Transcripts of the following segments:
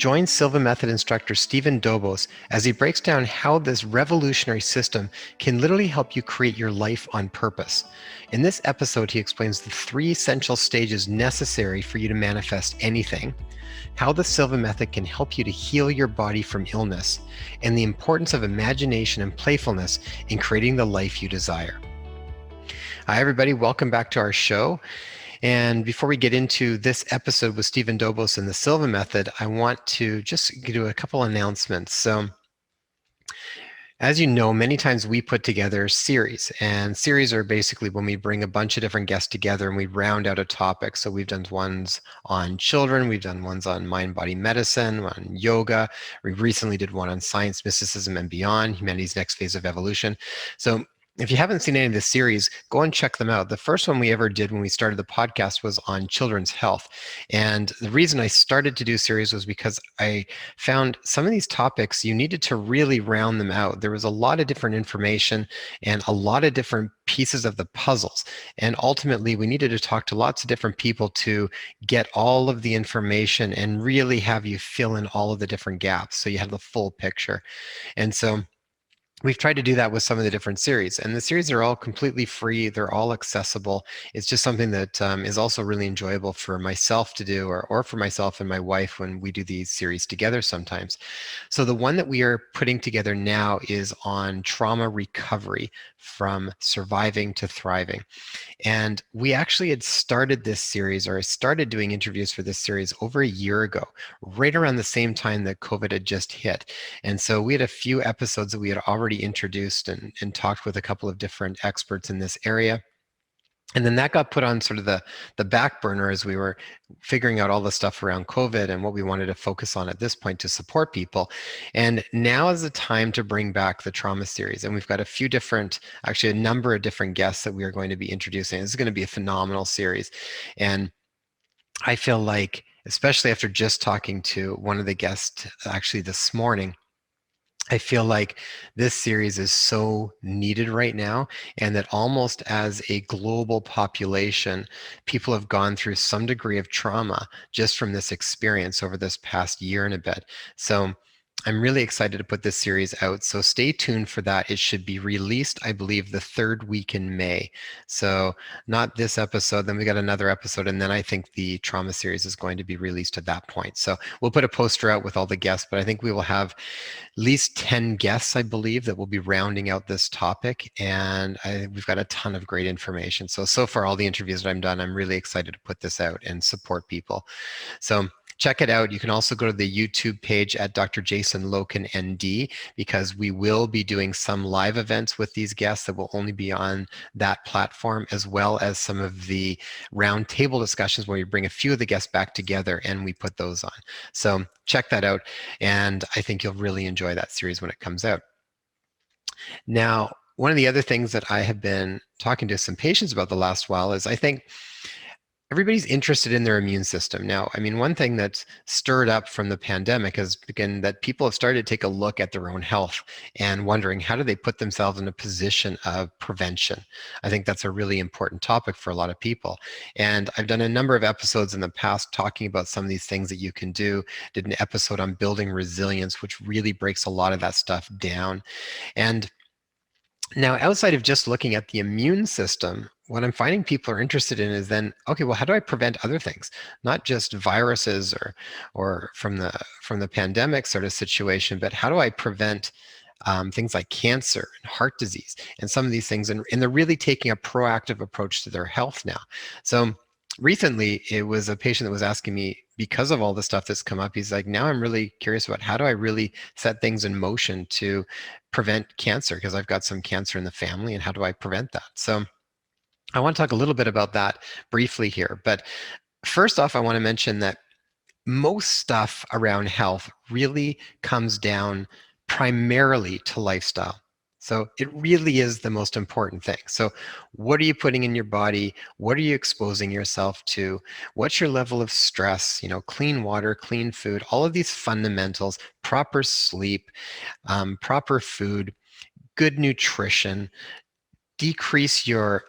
Join Silva Method instructor Stephen Dobos as he breaks down how this revolutionary system can literally help you create your life on purpose. In this episode, he explains the 3 essential stages necessary for you to manifest anything, how the Silva Method can help you to heal your body from illness, and the importance of imagination and playfulness in creating the life you desire. Hi, everybody. Welcome back to our show. And before we get into this episode with Stephen Dobos and the Silva Method, I want to just do a couple announcements. So, as you know, many times we put together series, and series are basically when we bring a bunch of different guests together and we round out a topic. So we've done ones on children, we've done ones on mind-body medicine, on yoga. We recently did one on science, mysticism, and beyond, humanity's next phase of evolution. So if you haven't seen any of this series, go and check them out. The first one we ever did when we started the podcast was on children's health. And the reason I started to do series was because I found some of these topics, you needed to really round them out. There was a lot of different information and a lot of different pieces of the puzzles. And ultimately, we needed to talk to lots of different people to get all of the information and really have you fill in all of the different gaps so you had the full picture. And so we've tried to do that with some of the different series, and the series are all completely free. They're all accessible. It's just something that is also really enjoyable for myself to do, or for myself and my wife when we do these series together sometimes. So the one that we are putting together now is on trauma recovery from surviving to thriving. And we actually had started this series, or I started doing interviews for this series over a year ago, right around the same time that COVID had just hit. And so we had a few episodes that we had already introduced and talked with a couple of different experts in this area. And then that got put on sort of the back burner as we were figuring out all the stuff around COVID and what we wanted to focus on at this point to support people. And now is the time to bring back the trauma series. And we've got actually a number of different guests that we are going to be introducing. This is going to be a phenomenal series. And I feel like, especially after just talking to one of the guests actually this morning, I feel like this series is so needed right now, and that almost as a global population, people have gone through some degree of trauma just from this experience over this past year and a bit. So I'm really excited to put this series out. So stay tuned for that. It should be released, I believe, the 3rd week in May. So not this episode, then we got another episode, and then I think the trauma series is going to be released at that point. So we'll put a poster out with all the guests, but I think we will have at least 10 guests, I believe, that will be rounding out this topic. And we've got a ton of great information. So far, all the interviews that I've done, I'm really excited to put this out and support people. So check it out. You can also go to the YouTube page at Dr. Jason Loken ND, because we will be doing some live events with these guests that will only be on that platform, as well as some of the round table discussions where we bring a few of the guests back together and we put those on. So check that out. And I think you'll really enjoy that series when it comes out. Now, one of the other things that I have been talking to some patients about the last while is I think everybody's interested in their immune system. Now, I mean, one thing that's stirred up from the pandemic is, again, that people have started to take a look at their own health and wondering how do they put themselves in a position of prevention. I think that's a really important topic for a lot of people. And I've done a number of episodes in the past talking about some of these things that you can do. Did an episode on building resilience, which really breaks a lot of that stuff down. And now, outside of just looking at the immune system, what I'm finding people are interested in is then, okay, well, how do I prevent other things, not just viruses or from the pandemic sort of situation, but how do I prevent things like cancer and heart disease and some of these things? And they're really taking a proactive approach to their health now. So recently, it was a patient that was asking me, because of all the stuff that's come up, he's like, now I'm really curious about how do I really set things in motion to prevent cancer, because I've got some cancer in the family, and how do I prevent that? So I want to talk a little bit about that briefly here. But first off, I want to mention that most stuff around health really comes down primarily to lifestyle. So it really is the most important thing. So what are you putting in your body? What are you exposing yourself to? What's your level of stress? Clean water, clean food, all of these fundamentals, proper sleep, proper food, good nutrition, decrease your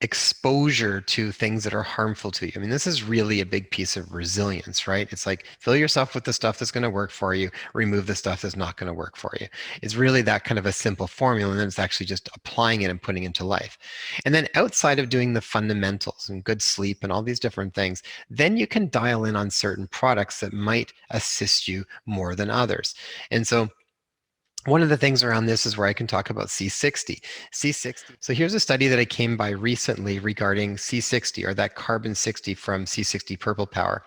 exposure to things that are harmful to you. I mean, this is really a big piece of resilience, right? It's like fill yourself with the stuff that's going to work for you, remove the stuff that's not going to work for you. It's really that kind of a simple formula, and then it's actually just applying it and putting it into life. And then outside of doing the fundamentals and good sleep and all these different things, then you can dial in on certain products that might assist you more than others. And so one of the things around this is where I can talk about C60. C60. So here's a study that I came by recently regarding C60, or that carbon 60 from C60 Purple Power.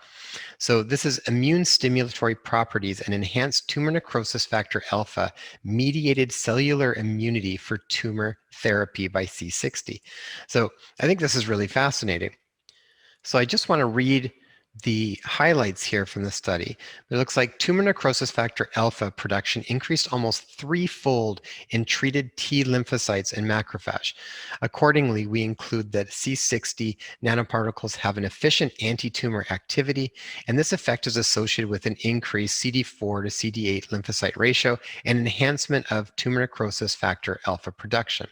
So this is immune stimulatory properties and enhanced tumor necrosis factor alpha mediated cellular immunity for tumor therapy by C60. So I think this is really fascinating. So I just want to read the highlights here from the study. It looks like tumor necrosis factor alpha production increased almost threefold in treated T lymphocytes and macrophage. Accordingly, we include that C60 nanoparticles have an efficient anti-tumor activity, and this effect is associated with an increased CD4 to CD8 lymphocyte ratio and enhancement of tumor necrosis factor alpha production.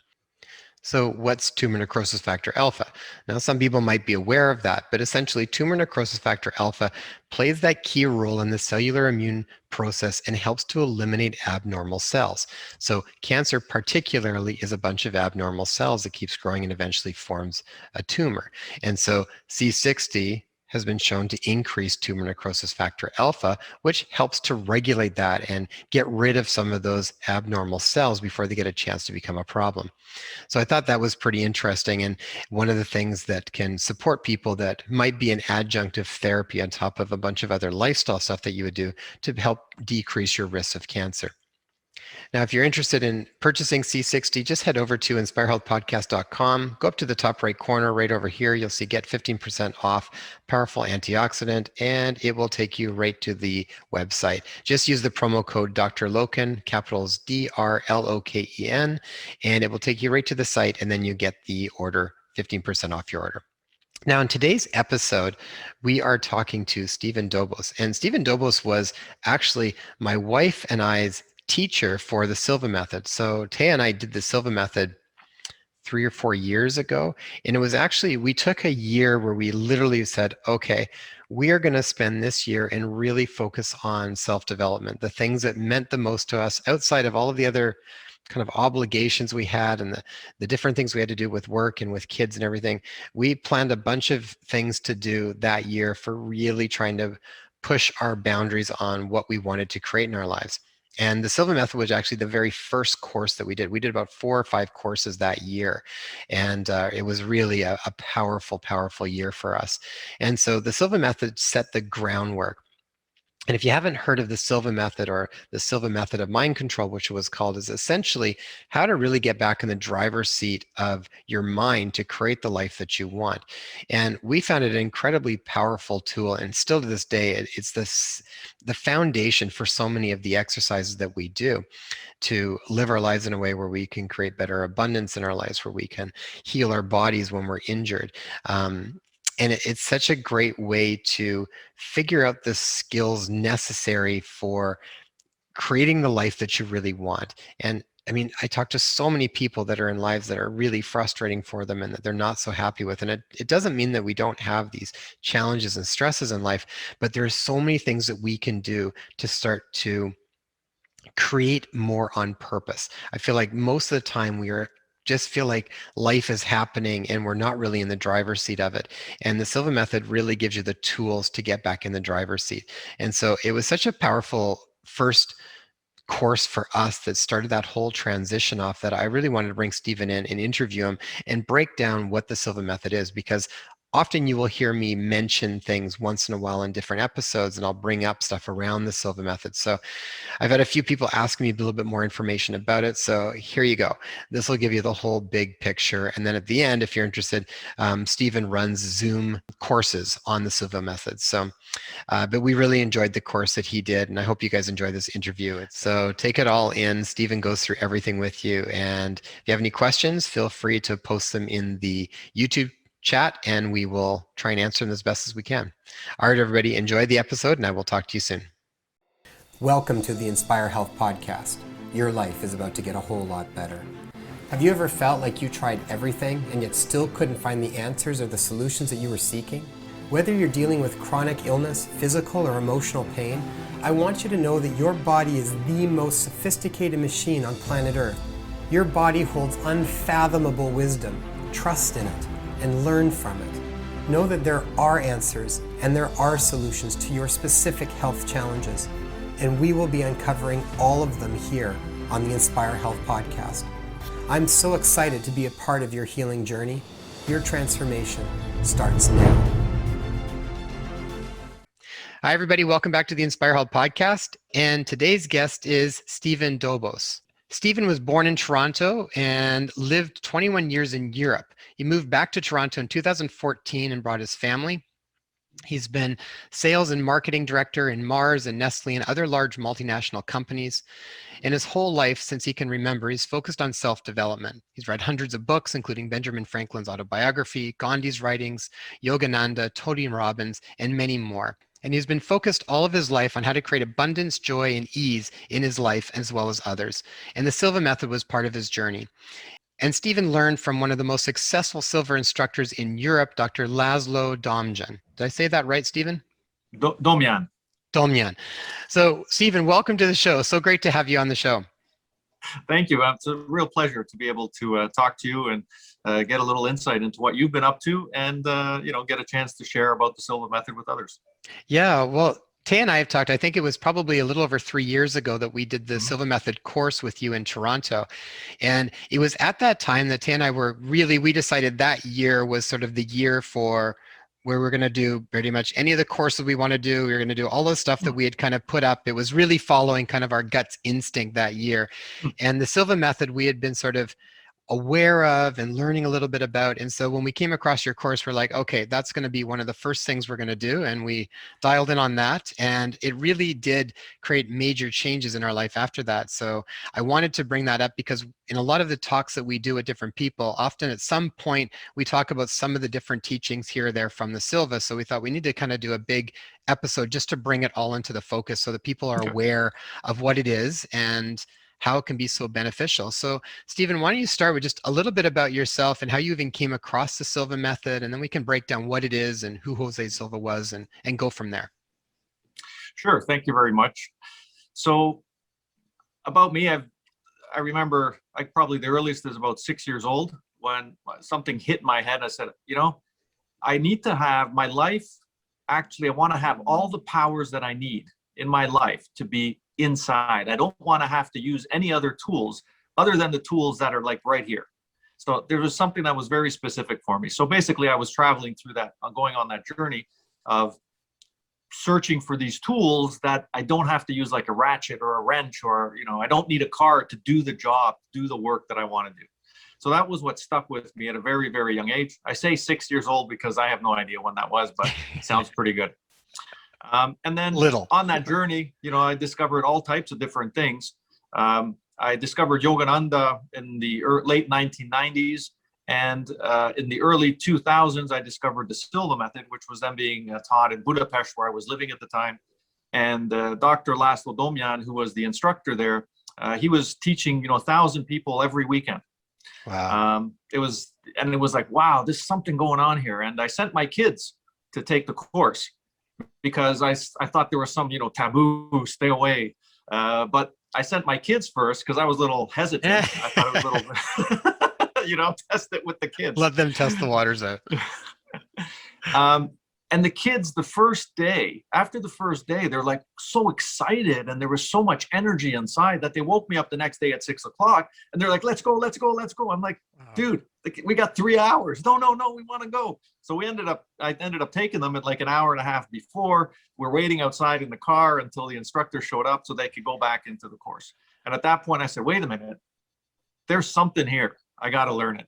So what's tumor necrosis factor alpha? Now, some people might be aware of that, but essentially tumor necrosis factor alpha plays that key role in the cellular immune process and helps to eliminate abnormal cells. So cancer particularly is a bunch of abnormal cells that keeps growing and eventually forms a tumor. And so C60 has been shown to increase tumor necrosis factor alpha, which helps to regulate that and get rid of some of those abnormal cells before they get a chance to become a problem. So I thought that was pretty interesting. And one of the things that can support people that might be an adjunctive therapy on top of a bunch of other lifestyle stuff that you would do to help decrease your risk of cancer. Now, if you're interested in purchasing C60, just head over to inspirehealthpodcast.com. Go up to the top right corner right over here. You'll see get 15% off powerful antioxidant, and it will take you right to the website. Just use the promo code Dr. Loken, capitals DRLOKEN, and it will take you right to the site, and then you get the order 15% off your order. Now, in today's episode, we are talking to Stephen Dobos. And Stephen Dobos was actually my wife and I's teacher for the Silva Method. So Taya and I did the Silva Method 3 or 4 years ago. And it was actually, we took a year where we literally said, okay, we are going to spend this year and really focus on self-development, the things that meant the most to us outside of all of the other kind of obligations we had and the different things we had to do with work and with kids and everything. We planned a bunch of things to do that year for really trying to push our boundaries on what we wanted to create in our lives. And the Silva Method was actually the very first course that we did. We did about 4 or 5 courses that year. And it was really a powerful, powerful year for us. And so the Silva Method set the groundwork. And if you haven't heard of the Silva Method, or the Silva Method of Mind Control, which it was called, is essentially how to really get back in the driver's seat of your mind to create the life that you want. And we found it an incredibly powerful tool, and still to this day, it's the foundation for so many of the exercises that we do to live our lives in a way where we can create better abundance in our lives, where we can heal our bodies when we're injured. And it's such a great way to figure out the skills necessary for creating the life that you really want. And I mean, I talk to so many people that are in lives that are really frustrating for them and that they're not so happy with. And it doesn't mean that we don't have these challenges and stresses in life, but there are so many things that we can do to start to create more on purpose. I feel like most of the time we are just feel like life is happening and we're not really in the driver's seat of it. And the Silva Method really gives you the tools to get back in the driver's seat. And so it was such a powerful first course for us that started that whole transition off, that I really wanted to bring Stephen in and interview him and break down what the Silva Method is, because often you will hear me mention things once in a while in different episodes, and I'll bring up stuff around the Silva Method. So I've had a few people ask me a little bit more information about it. So here you go. This will give you the whole big picture. And then at the end, if you're interested, Stephen runs Zoom courses on the Silva Method. So, but we really enjoyed the course that he did, and I hope you guys enjoy this interview. So take it all in. Stephen goes through everything with you. And if you have any questions, feel free to post them in the YouTube chat, and we will try and answer them as best as we can. All right, everybody, enjoy the episode, and I will talk to you soon. Welcome to the Inspire Health Podcast. Your life is about to get a whole lot better. Have you ever felt like you tried everything and yet still couldn't find the answers or the solutions that you were seeking? Whether you're dealing with chronic illness, physical or emotional pain, I want you to know that your body is the most sophisticated machine on planet Earth. Your body holds unfathomable wisdom. Trust in it and learn from it. Know that there are answers and there are solutions to your specific health challenges, and we will be uncovering all of them here on the Inspire Health podcast. I'm so excited to be a part of your healing journey. Your transformation starts now. Hi, everybody. Welcome back to the Inspire Health podcast. And today's guest is Stephen Dobos. Stephen was born in Toronto and lived 21 years in Europe. He moved back to Toronto in 2014 and brought his family. He's been sales and marketing director in Mars and Nestle and other large multinational companies. In his whole life, since he can remember, he's focused on self-development. He's read hundreds of books, including Benjamin Franklin's autobiography, Gandhi's writings, Yogananda, Tony Robbins, and many more. And he's been focused all of his life on how to create abundance, joy, and ease in his life as well as others. And the Silva Method was part of his journey. And Stephen learned from one of the most successful silver instructors in Europe, Dr. Laszlo Domjan. Did I say that right, Stephen? Domjan. Domjan. So, Stephen, welcome to the show. So great to have you on the show. Thank you. It's a real pleasure to be able to talk to you and get a little insight into what you've been up to and, get a chance to share about the Silva Method with others. Yeah, well, Tay and I have talked, I think it was probably a little over 3 years ago that we did the Silva Method course with you in Toronto. And it was at that time that Tay and I we decided that year was sort of the year for where we're going to do pretty much any of the courses we want to do. We're going to do all the stuff that we had kind of put up. It was really following kind of our gut's instinct that year. And the Silva Method, we had been sort of aware of and learning a little bit about. And so when we came across your course, we're like, okay, that's going to be one of the first things we're going to do. And we dialed in on that. And it really did create major changes in our life after that. So I wanted to bring that up because in a lot of the talks that we do with different people, often at some point we talk about some of the different teachings here or there from the Silva. So we thought we need to kind of do a big episode just to bring it all into the focus so that people are aware of what it is and how it can be so beneficial. So, Stephen, why don't you start with just a little bit about yourself and how you even came across the Silva Method, and then we can break down what it is and who Jose Silva was and go from there. Sure. Thank you very much. So about me, I remember probably the earliest is about 6 years old when something hit my head. I said, I need to have my life. Actually, I want to have all the powers that I need in my life to be inside. I don't want to have to use any other tools other than the tools that are like right here. So there was something that was very specific for me. So basically I was traveling through that, going on that journey of searching for these tools that I don't have to use like a ratchet or a wrench or, I don't need a car to do the job, do the work that I want to do. So that was what stuck with me at a very, very young age. I say 6 years old because I have no idea when that was, but it sounds pretty good. And then on that journey, I discovered all types of different things. I discovered Yogananda in the late 1990s. And in the early 2000s, I discovered the Silva Method, which was then being taught in Budapest, where I was living at the time. And Dr. Laszlo Domjan, who was the instructor there, he was teaching, 1,000 people every weekend. Wow. It was like, wow, there's something going on here. And I sent my kids to take the course, because I thought there was some, taboo, stay away. But I sent my kids first because I was a little hesitant. I thought it was a little, test it with the kids. Let them test the waters out. And the kids, after the first day, they're like so excited. And there was so much energy inside that they woke me up the next day at 6 o'clock. And they're like, let's go. I'm like, dude, we got 3 hours. No, we want to go. So I ended up taking them at like an hour and a half before. We're waiting outside in the car until the instructor showed up so they could go back into the course. And at that point I said, wait a minute, there's something here. I got to learn it.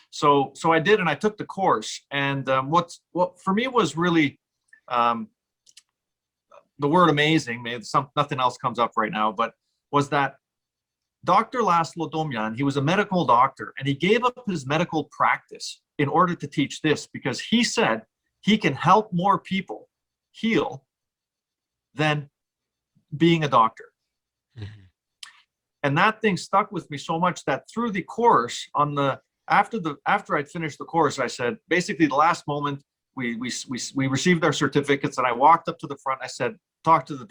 So I did, and I took the course. And what for me was really the word amazing. Maybe nothing else comes up right now, but was that Dr. Laszlo Domjan, he was a medical doctor, and he gave up his medical practice in order to teach this, because he said he can help more people heal than being a doctor. Mm-hmm. And that thing stuck with me so much that through the course after I'd finished the course, I said, basically the last moment we received our certificates, and I walked up to the front. I said, talked to the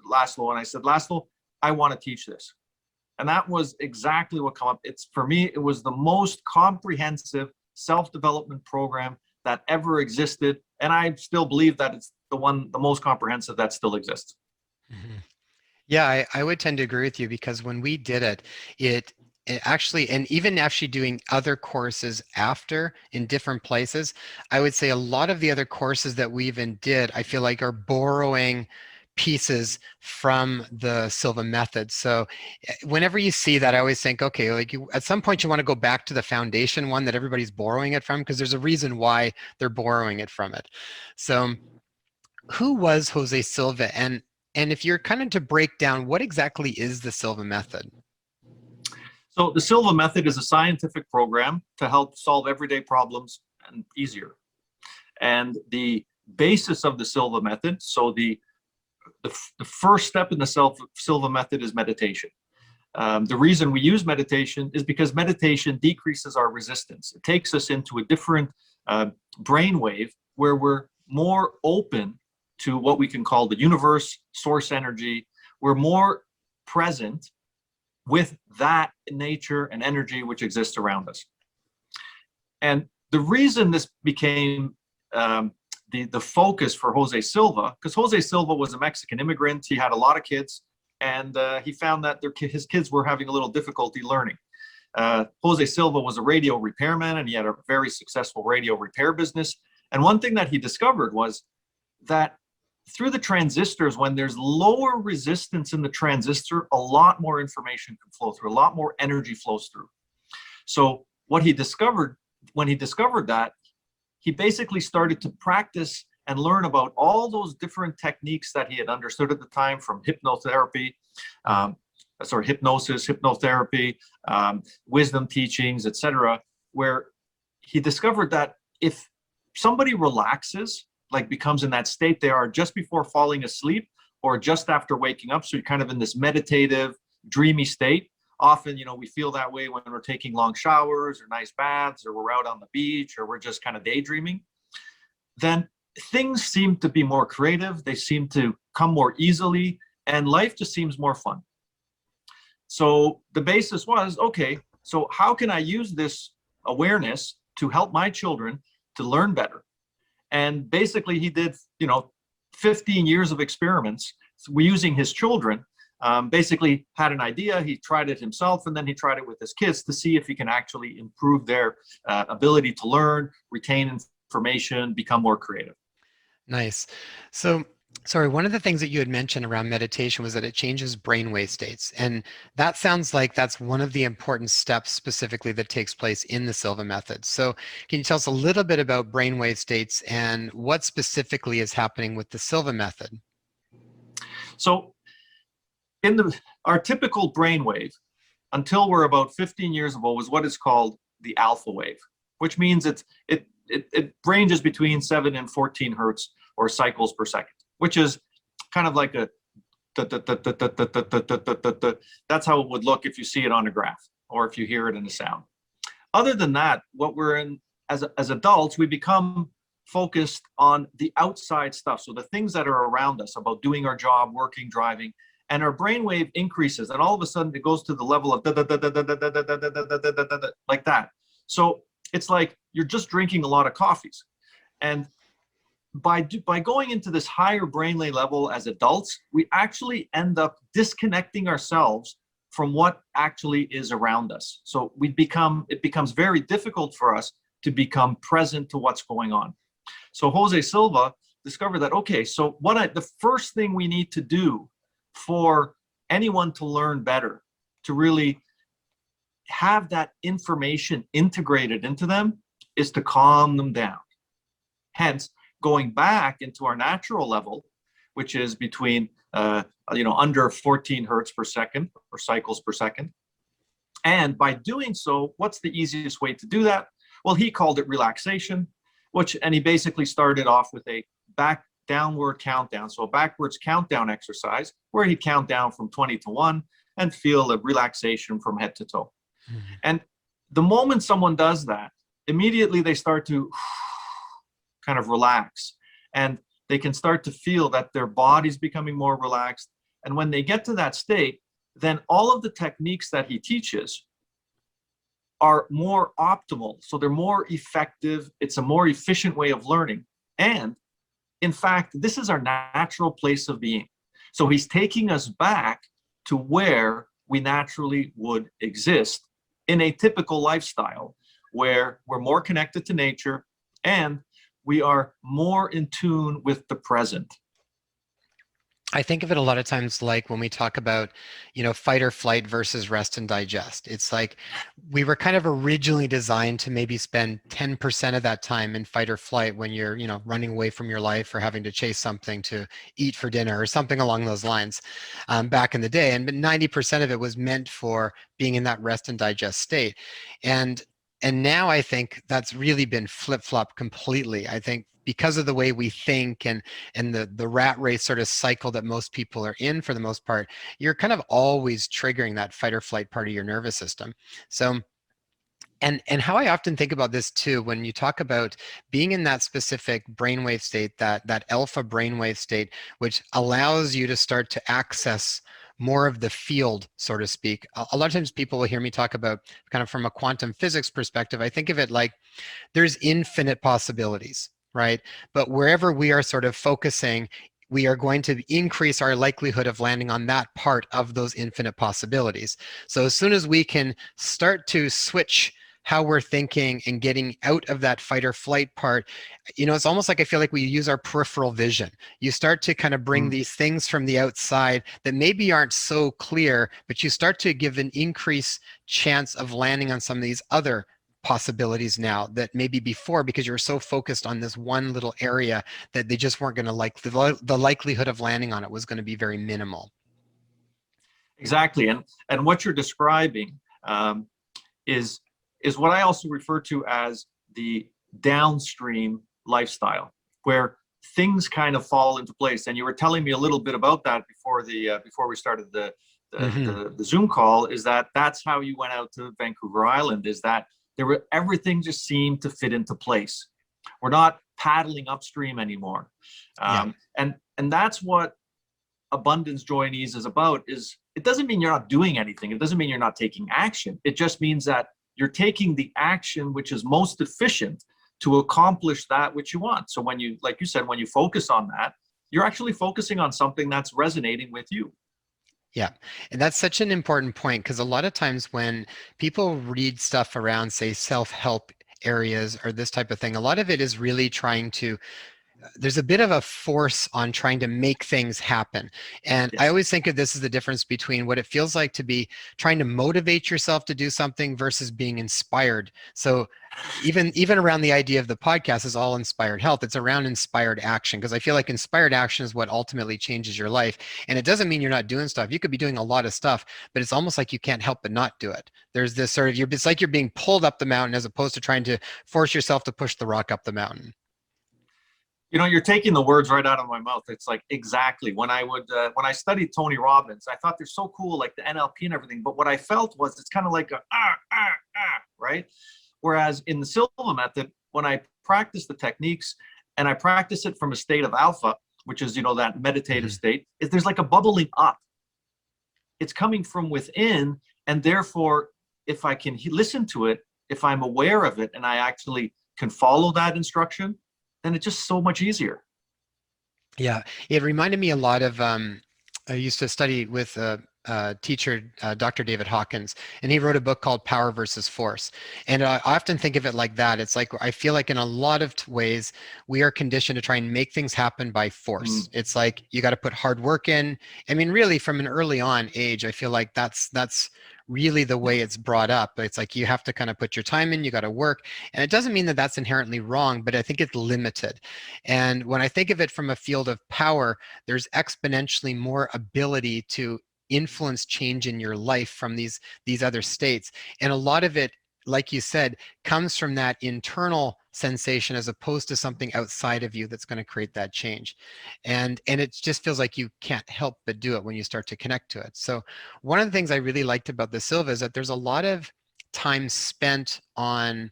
Laszlo, and I said, Laszlo, I want to teach this. And that was exactly what came up. For me, it was the most comprehensive self-development program that ever existed. And I still believe that it's the most comprehensive that still exists. Mhm. Yeah, I would tend to agree with you, because when we did it actually, and even actually doing other courses after in different places, I would say a lot of the other courses that we even did, I feel like are borrowing pieces from the Silva method. So whenever you see that, I always think, okay, like at some point you want to go back to the foundation one that everybody's borrowing it from, because there's a reason why they're borrowing it from it. So who was Jose Silva? And if you're kind of to break down, what exactly is the Silva method? So the Silva Method is a scientific program to help solve everyday problems and easier. And the basis of the Silva Method, so the first step in the Silva Method is meditation. The reason we use meditation is because meditation decreases our resistance. It takes us into a different brainwave where we're more open to what we can call the universe, source energy. We're more present with that nature and energy which exists around us. And the reason this became the focus for Jose Silva, because Jose Silva was a Mexican immigrant. He had a lot of kids, and he found that his kids were having a little difficulty learning. Jose Silva was a radio repairman, and he had a very successful radio repair business. And one thing that he discovered was that through the transistors, when there's lower resistance in the transistor, a lot more information can flow through, a lot more energy flows through. So what he discovered, when he discovered that, he basically started to practice and learn about all those different techniques that he had understood at the time, from hypnotherapy, hypnosis, hypnotherapy, wisdom teachings, etc., where he discovered that if somebody relaxes, like becomes in that state they are just before falling asleep or just after waking up, so you're kind of in this meditative, dreamy state. Often, we feel that way when we're taking long showers or nice baths, or we're out on the beach, or we're just kind of daydreaming. Then things seem to be more creative, they seem to come more easily, and life just seems more fun. So the basis was, okay, so how can I use this awareness to help my children to learn better? And basically he did, 15 years of experiments using his children. Basically had an idea, he tried it himself, and then he tried it with his kids to see if he can actually improve their ability to learn, retain information, become more creative. Nice. So, sorry, one of the things that you had mentioned around meditation was that it changes brainwave states. And that sounds like that's one of the important steps specifically that takes place in the Silva method. So can you tell us a little bit about brainwave states and what specifically is happening with the Silva method? So in our typical brainwave, until we're about 15 years old, was what is called the alpha wave, which means it ranges between 7 and 14 hertz or cycles per second, which is kind of like a that's how it would look if you see it on a graph or if you hear it in a sound. Other than that, what we're in as adults, we become focused on the outside stuff. So the things that are around us, about doing our job, working, driving, and our brainwave increases, and all of a sudden it goes to the level of like that. So it's like you're just drinking a lot of coffees. And by going into this higher brainwave level as adults, we actually end up disconnecting ourselves from what actually is around us. So it becomes very difficult for us to become present to what's going on. So Jose Silva discovered that, okay, so the first thing we need to do for anyone to learn better, to really have that information integrated into them, is to calm them down. Hence, going back into our natural level, which is between under 14 hertz per second or cycles per second. And by doing so, what's the easiest way to do that? Well, he called it relaxation, and he basically started off with a downward countdown. So a backwards countdown exercise where he'd count down from 20 to 1, and feel a relaxation from head to toe. Mhm. And the moment someone does that, immediately they start to kind of relax, and they can start to feel that their body's becoming more relaxed. And when they get to that state, then all of the techniques that he teaches are more optimal. So they're more effective. It's a more efficient way of learning. And in fact, this is our natural place of being. So he's taking us back to where we naturally would exist in a typical lifestyle where we're more connected to nature and we are more in tune with the present. I think of it a lot of times like when we talk about, fight or flight versus rest and digest. It's like we were kind of originally designed to maybe spend 10% of that time in fight or flight when you're, running away from your life or having to chase something to eat for dinner or something along those lines back in the day. And but 90% of it was meant for being in that rest and digest state. And and now I think that's really been flip-flopped completely. I think because of the way we think and the rat race sort of cycle that most people are in for the most part, you're kind of always triggering that fight or flight part of your nervous system. So and how I often think about this too, when you talk about being in that specific brainwave state, that alpha brainwave state, which allows you to start to access more of the field, so to speak. A lot of times people will hear me talk about kind of from a quantum physics perspective. I think of it like there's infinite possibilities, right? But wherever we are sort of focusing, we are going to increase our likelihood of landing on that part of those infinite possibilities. So as soon as we can start to switch how we're thinking and getting out of that fight or flight part, it's almost like I feel like we use our peripheral vision. You start to kind of bring these things from the outside that maybe aren't so clear, but you start to give an increased chance of landing on some of these other possibilities now that maybe before, because you're so focused on this one little area, that they just weren't going to like the likelihood of landing on it was going to be very minimal. Exactly. And what you're describing um, is is what I also refer to as the downstream lifestyle, where things kind of fall into place. And you were telling me a little bit about that before we started Mm-hmm. the Zoom call. Is that that's how you went out to Vancouver Island? Is that everything just seemed to fit into place? We're not paddling upstream anymore, Yeah. And that's what abundance, joy, and ease is about. Is it doesn't mean you're not doing anything. It doesn't mean you're not taking action. It just means that you're taking the action which is most efficient to accomplish that which you want. So when you, like you said, when you focus on that, you're actually focusing on something that's resonating with you. Yeah. And that's such an important point because a lot of times when people read stuff around, say, self-help areas or this type of thing, a lot of it is really trying to there's a bit of a force on trying to make things happen. And I Yes. always think of this as the difference between what it feels like to be trying to motivate yourself to do something versus being inspired. So even around the idea of the podcast is all inspired health. It's around inspired action because I feel like inspired action is what ultimately changes your life. And it doesn't mean you're not doing stuff. You could be doing a lot of stuff, but it's almost like you can't help but not do it. There's this sort of it's like you're being pulled up the mountain as opposed to trying to force yourself to push the rock up the mountain. You know, you're taking the words right out of my mouth. It's like exactly when I studied Tony Robbins, I thought they're so cool, like the NLP and everything. But what I felt was it's kind of like a right. Whereas in the Silva method, when I practice the techniques and I practice it from a state of alpha, which is that meditative Mhm. state, is there's like a bubbling up. It's coming from within, and therefore, if I can listen to it, if I'm aware of it, and I actually can follow that instruction, then it's just so much easier. Yeah, it reminded me a lot of I used to study with a teacher, Dr. David Hawkins, and he wrote a book called Power versus Force. And I often think of it like that. It's like I feel like in a lot of ways we are conditioned to try and make things happen by force. Mm. It's like you got to put hard work in. I mean, really, from an early on age, I feel like that's really the way it's brought up. It's like you have to kind of put your time in, you got to work. And it doesn't mean that that's inherently wrong, but I think it's limited. And when I think of it from a field of power, there's exponentially more ability to influence change in your life from these other states. And a lot of it, like you said, comes from that internal sensation as opposed to something outside of you that's going to create that change. And it just feels like you can't help but do it when you start to connect to it. So one of the things I really liked about the Silva is that there's a lot of time spent on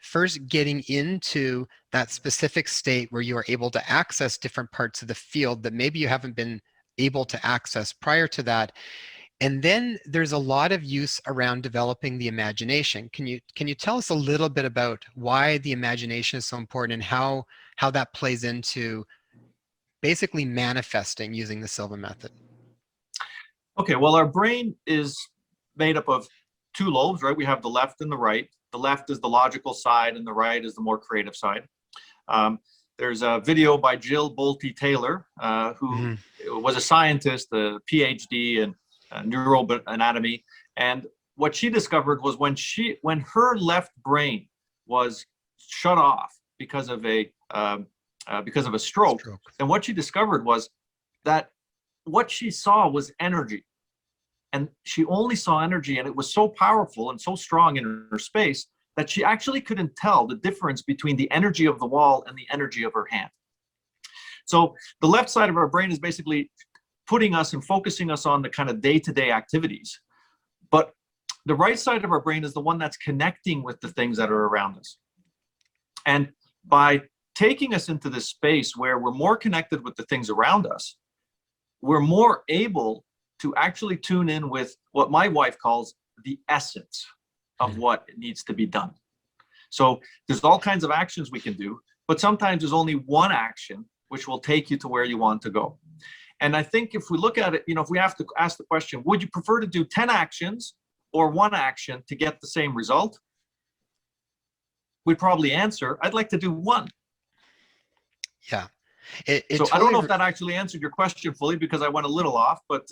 first getting into that specific state where you are able to access different parts of the field that maybe you haven't been able to access prior to that. And then there's a lot of use around developing the imagination. Can you tell us a little bit about why the imagination is so important and how that plays into basically manifesting using the Silva method? Okay, well, our brain is made up of two lobes, right? We have the left and the right. The left is the logical side, and the right is the more creative side. There's a video by Jill Bolte Taylor, who was a scientist, a PhD in neuroanatomy, and what she discovered was when her left brain was shut off because of a stroke, and what she discovered was that what she saw was energy. And she only saw energy, and it was so powerful and so strong in her space that she actually couldn't tell the difference between the energy of the wall and the energy of her hand. So the left side of our brain is basically putting us and focusing us on the kind of day-to-day activities. But the right side of our brain is the one that's connecting with the things that are around us. And by taking us into this space where we're more connected with the things around us, we're more able to actually tune in with what my wife calls the essence of what needs to be done. So there's all kinds of actions we can do, but sometimes there's only one action which will take you to where you want to go. And I think if we look at it, if we have to ask the question, would you prefer to do 10 actions or one action to get the same result? We'd probably answer, I'd like to do one. Yeah. So I don't know if that actually answered your question fully, because I went a little off, but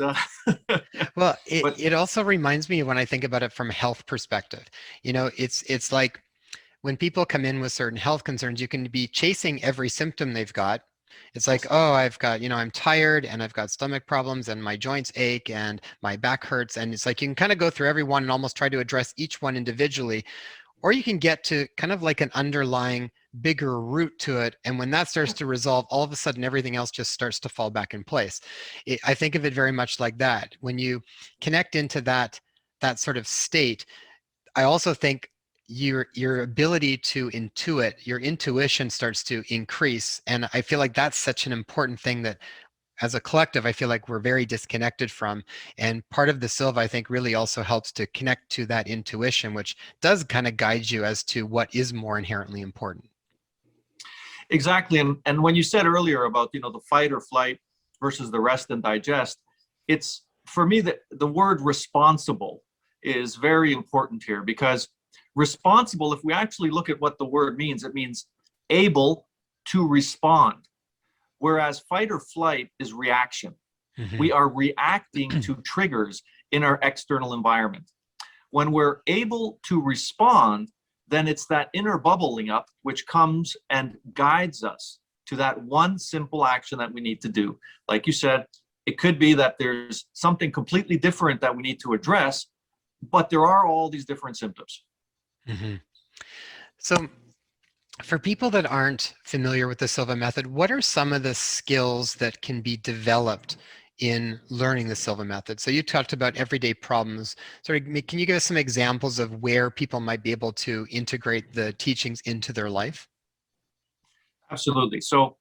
well, it also reminds me when I think about it from a health perspective. It's like when people come in with certain health concerns, you can be chasing every symptom they've got. It's like, oh, I've got, I'm tired and I've got stomach problems and my joints ache and my back hurts. And it's like you can kind of go through every one and almost try to address each one individually. Or you can get to kind of like an underlying bigger root to it. And when that starts to resolve, all of a sudden, everything else just starts to fall back in place. I think of it very much like that. When you connect into that sort of state, I also think your ability to intuit, your intuition starts to increase. And I feel like that's such an important thing that as a collective, I feel like we're very disconnected from. And part of the Silva, I think, really also helps to connect to that intuition, which does kind of guide you as to what is more inherently important. Exactly. And when you said earlier about, the fight or flight versus the rest and digest, it's, for me, the word responsible is very important here, because responsible, if we actually look at what the word means, it means able to respond. Whereas fight or flight is reaction. We are reacting to triggers in our external environment. When we're able to respond, then it's that inner bubbling up which comes and guides us to that one simple action that we need to do. Like you said, it could be that there's something completely different that we need to address, but there are all these different symptoms. So for people that aren't familiar with the Silva method, what are some of the skills that can be developed in learning the Silva method? So you talked about everyday problems. So can you give us some examples of where people might be able to integrate the teachings into their life? Absolutely. So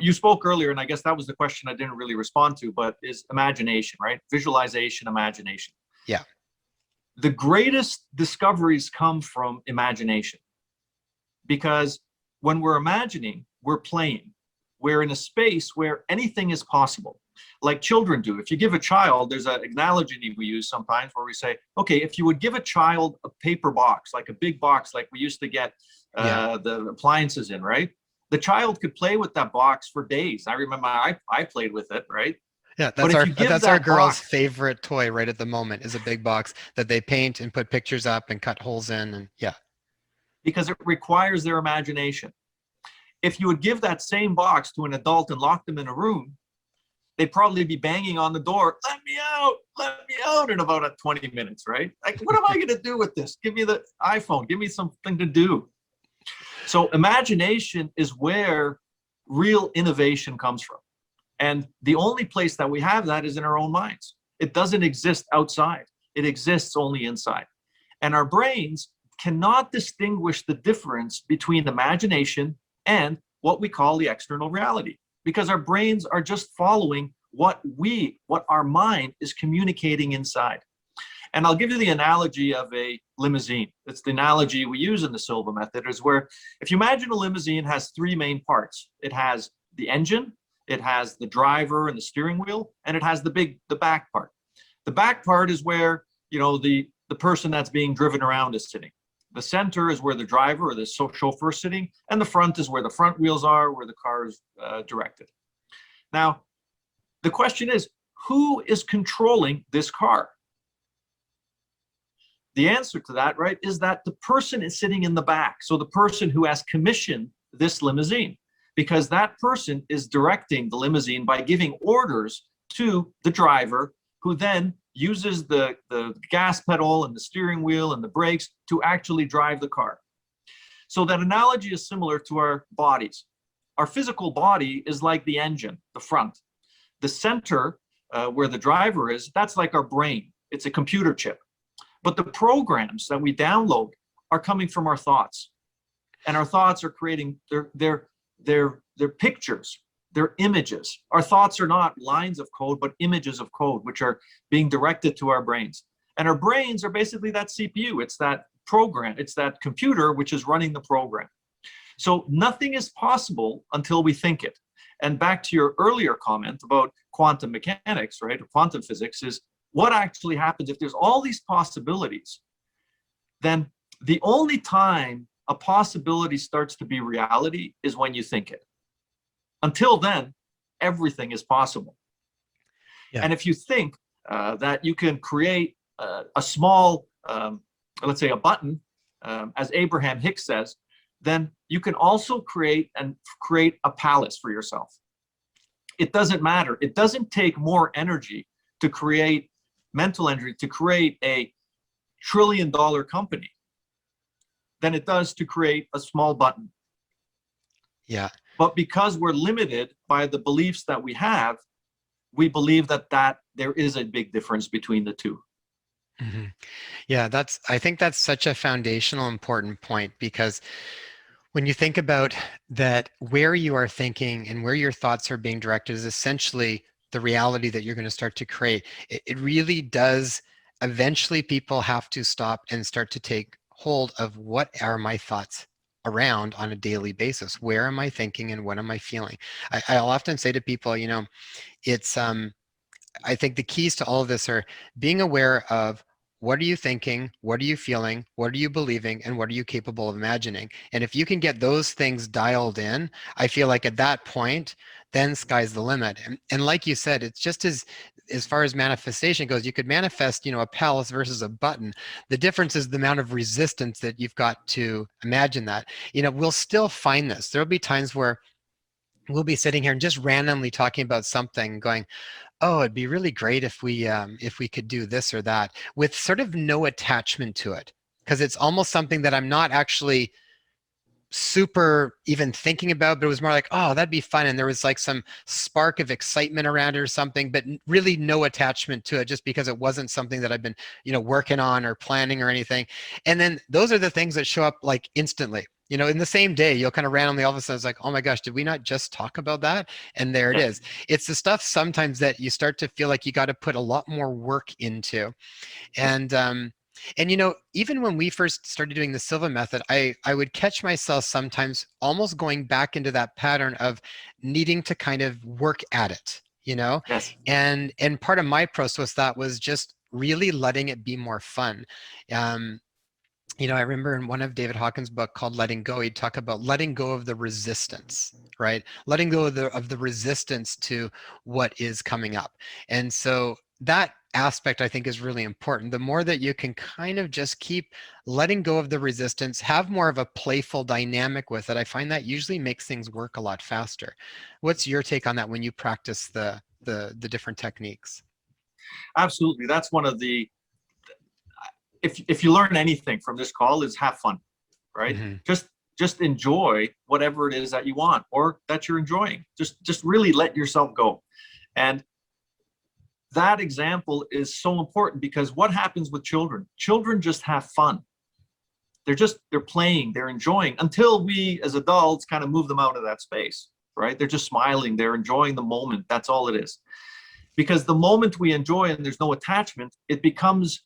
you spoke earlier, and I guess that was the question I didn't really respond to, but is imagination, right? Visualization, imagination. Yeah. The greatest discoveries come from imagination. Because when we're imagining, we're playing. We're in a space where anything is possible, like children do. If you give a child, there's an analogy we use sometimes where we say, okay, if you would give a child a paper box, like a big box, like we used to get the appliances in, right? The child could play with that box for days. I remember I played with it, right? Yeah, that's our girl's favorite toy right at the moment, is a big box that they paint and put pictures up and cut holes in, and yeah. Because it requires their imagination. If you would give that same box to an adult and lock them in a room, they'd probably be banging on the door, let me out, in about 20 minutes, right? Like, what am I going to do with this? Give me the iPhone, give me something to do. So imagination is where real innovation comes from. And the only place that we have that is in our own minds. It doesn't exist outside. It exists only inside. And our brains cannot distinguish the difference between imagination and what we call the external reality, because our brains are just following what our mind is communicating inside. And I'll give you the analogy of a limousine. It's the analogy we use in the Silva Method, is where if you imagine a limousine has three main parts. It has the engine, it has the driver and the steering wheel, and it has the back part. The back part is where, the person that's being driven around is sitting. The center is where the driver or the chauffeur is sitting, and the front is where the front wheels are, where the car is directed. Now, the question is, who is controlling this car? The answer to that, right, is that the person is sitting in the back. So the person who has commissioned this limousine, because that person is directing the limousine by giving orders to the driver, who then uses the gas pedal and the steering wheel and the brakes to actually drive the car. So that analogy is similar to our bodies. Our physical body is like the engine, the front. The center, where the driver is, that's like our brain. It's a computer chip. But the programs that we download are coming from our thoughts. And our thoughts are creating their pictures, their images. Our thoughts are not lines of code, but images of code, which are being directed to our brains. And our brains are basically that CPU. It's that program. It's that computer which is running the program. So nothing is possible until we think it. And back to your earlier comment about quantum mechanics, right? Or quantum physics, is what actually happens if there's all these possibilities. Then the only time a possibility starts to be reality is when you think it. Until then, everything is possible. Yeah. And if you think that you can create a small, let's say a button, as Abraham Hicks says, then you can also create a palace for yourself. It doesn't matter. It doesn't take more energy to create mental energy to create a $1 trillion company than it does to create a small button. Yeah. But because we're limited by the beliefs that we have, we believe that there is a big difference between the two. Mm-hmm. Yeah, I think that's such a foundational important point, because when you think about that, where you are thinking and where your thoughts are being directed is essentially the reality that you're going to start to create. It really does. Eventually, people have to stop and start to take hold of what are my thoughts around on a daily basis. Where am I thinking and what am I feeling? I'll often say to people, it's I think the keys to all of this are being aware of what are you thinking, what are you feeling, what are you believing, and what are you capable of imagining. And if you can get those things dialed in, I feel like at that point, then sky's the limit. And like you said, it's just as far as manifestation goes, you could manifest, a palace versus a button. The difference is the amount of resistance that you've got to imagine that. We'll still find this. There'll be times where we'll be sitting here and just randomly talking about something, going, oh, it'd be really great if we could do this or that, with sort of no attachment to it, because it's almost something that I'm not actually super even thinking about, but it was more like, oh, that'd be fun, and there was like some spark of excitement around it or something, but really no attachment to it, just because it wasn't something that I've been working on or planning or anything. And then those are the things that show up like instantly. In the same day, you'll kind of randomly all of a sudden, it's like, oh my gosh, did we not just talk about that? And there it is. It's the stuff sometimes that you start to feel like you got to put a lot more work into. And even when we first started doing the Silva Method, I would catch myself sometimes almost going back into that pattern of needing to kind of work at it, Yes. And part of my process with that was just really letting it be more fun. I remember in one of David Hawkins' book called Letting Go, he'd talk about letting go of the resistance, right? Letting go of the resistance to what is coming up. And so that aspect, I think, is really important. The more that you can kind of just keep letting go of the resistance, have more of a playful dynamic with it, I find that usually makes things work a lot faster. What's your take on that when you practice the different techniques? Absolutely. That's one of the, if you learn anything from this call, is have fun, right? Mm-hmm. just enjoy whatever it is that you want or that you're enjoying. Just really let yourself go. And that example is so important, because what happens with children? Children just have fun. They're playing, they're enjoying, until we as adults kind of move them out of that space, right? They're just smiling, they're enjoying the moment. That's all it is. Because the moment we enjoy and there's no attachment, it becomes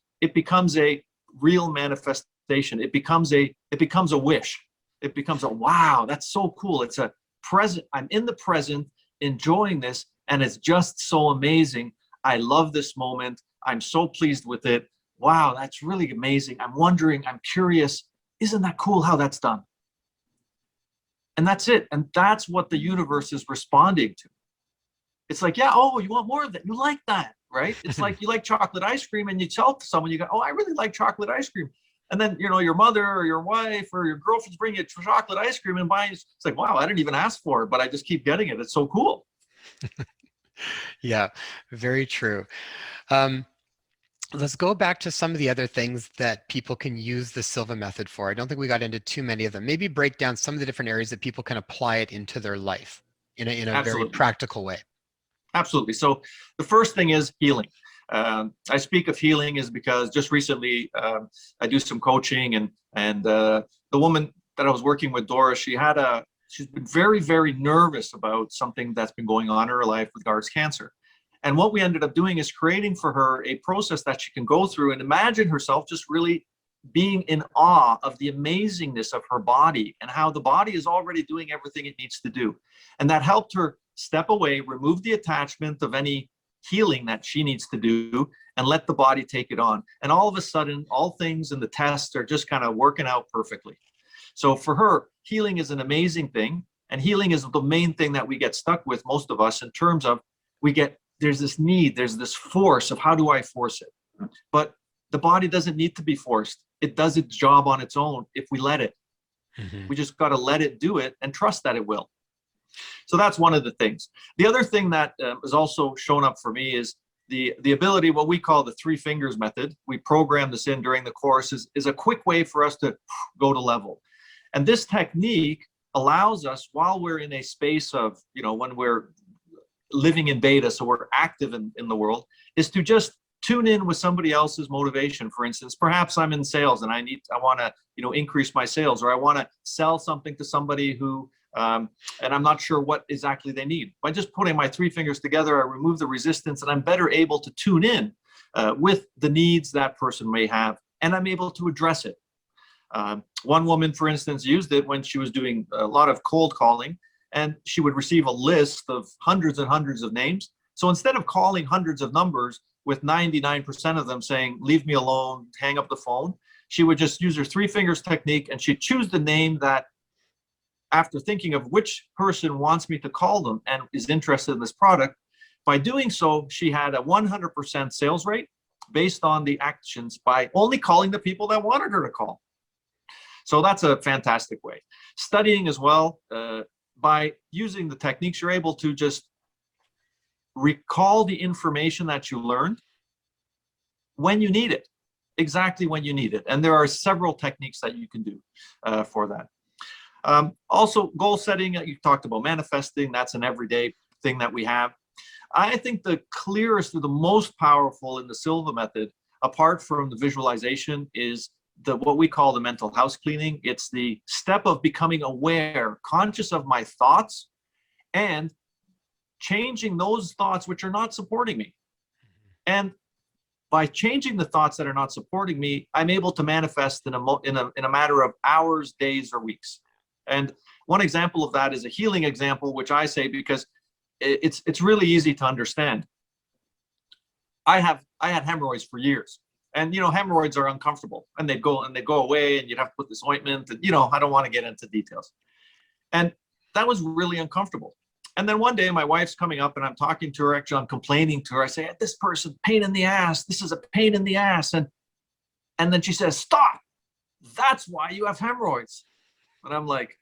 a real manifestation. It becomes a wish. It becomes a, wow, that's so cool. It's a present. I'm in the present, enjoying this, and it's just so amazing. I love this moment. I'm so pleased with it. Wow, that's really amazing. I'm wondering, I'm curious. Isn't that cool how that's done? And that's it. And that's what the universe is responding to. It's like, yeah, oh, you want more of that? You like that, right? It's like you like chocolate ice cream, and you tell someone, you go, oh, I really like chocolate ice cream. And then, your mother or your wife or your girlfriend's bringing you chocolate ice cream and buying. It's like, wow, I didn't even ask for it, but I just keep getting it. It's so cool. Yeah, very true. Let's go back to some of the other things that people can use the Silva method for. I don't think we got into too many of them. Maybe break down some of the different areas that people can apply it into their life in a very practical way. Absolutely. So the first thing is healing. I speak of healing is because just recently I do some coaching, and the woman that I was working with, Dora, she's been very, very nervous about something that's been going on in her life with regards to cancer. And what we ended up doing is creating for her a process that she can go through and imagine herself just really being in awe of the amazingness of her body and how the body is already doing everything it needs to do. And that helped her step away, remove the attachment of any healing that she needs to do, and let the body take it on. And all of a sudden, all things in the tests are just kind of working out perfectly. So for her, healing is an amazing thing. And healing is the main thing that we get stuck with, most of us, in terms of there's this need, there's this force of how do I force it? But the body doesn't need to be forced. It does its job on its own if we let it. Mm-hmm. We just got to let it do it and trust that it will. So that's one of the things. The other thing that has also shown up for me is the ability, what we call the 3 fingers method. We program this in during the course, is a quick way for us to go to level. And this technique allows us, while we're in a space of, when we're living in beta, so we're active in the world, is to just tune in with somebody else's motivation. For instance, perhaps I'm in sales and I want to, increase my sales, or I want to sell something to somebody who, and I'm not sure what exactly they need. By just putting my 3 fingers together, I remove the resistance, and I'm better able to tune in with the needs that person may have, and I'm able to address it. One woman, for instance, used it when she was doing a lot of cold calling, and she would receive a list of hundreds and hundreds of names. So instead of calling hundreds of numbers with 99% of them saying, leave me alone, hang up the phone, she would just use her 3 fingers technique, and she'd choose the name that, after thinking of which person wants me to call them and is interested in this product, by doing so, she had a 100% sales rate based on the actions by only calling the people that wanted her to call. So that's a fantastic way. Studying as well, by using the techniques, you're able to just recall the information that you learned when you need it, exactly when you need it. And there are several techniques that you can do for that. Also, goal setting, you talked about manifesting. That's an everyday thing that we have. I think the clearest or the most powerful in the Silva method, apart from the visualization, is what we call the mental house cleaning. It's the step of becoming aware, conscious of my thoughts, and changing those thoughts which are not supporting me. And by changing the thoughts that are not supporting me, I'm able to manifest in a matter of hours, days, or weeks. And one example of that is a healing example, which I say because it's really easy to understand. I had hemorrhoids for years, and hemorrhoids are uncomfortable, and they go away, and you'd have to put this ointment, and I don't want to get into details. And that was really uncomfortable. And then one day my wife's coming up, and I'm talking to her, actually I'm complaining to her. I say, this person, pain in the ass. This is a pain in the ass. And then she says, stop. That's why you have hemorrhoids. And I'm like,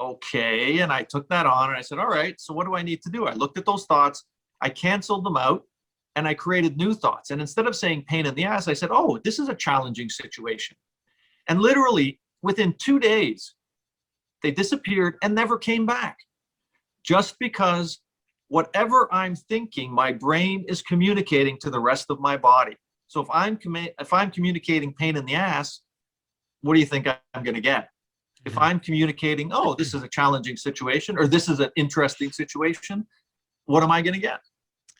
okay. And I took that on, and I said, all right, so what do I need to do? I looked at those thoughts, I canceled them out, and I created new thoughts. And instead of saying pain in the ass, I said, oh, this is a challenging situation. And literally within 2 days, they disappeared and never came back. Just because whatever I'm thinking, my brain is communicating to the rest of my body. So if I'm communicating pain in the ass, what do you think I'm going to get? If I'm communicating, oh, this is a challenging situation, or this is an interesting situation, what am I going to get?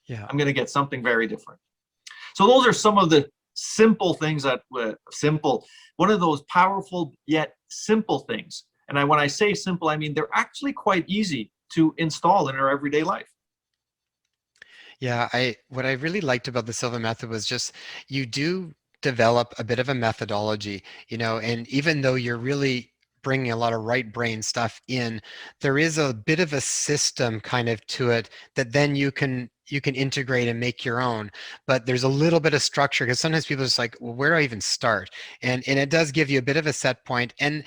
Yeah. I'm going to get something very different. So those are some of the simple things that one of those powerful yet simple things. And when I say simple, I mean they're actually quite easy to install in our everyday life. Yeah, what I really liked about the Silva method was just you do develop a bit of a methodology, and even though you're really bringing a lot of right brain stuff in, there is a bit of a system kind of to it that then you can integrate and make your own. But there's a little bit of structure, because sometimes people are just like, well, where do I even start? And it does give you a bit of a set point. And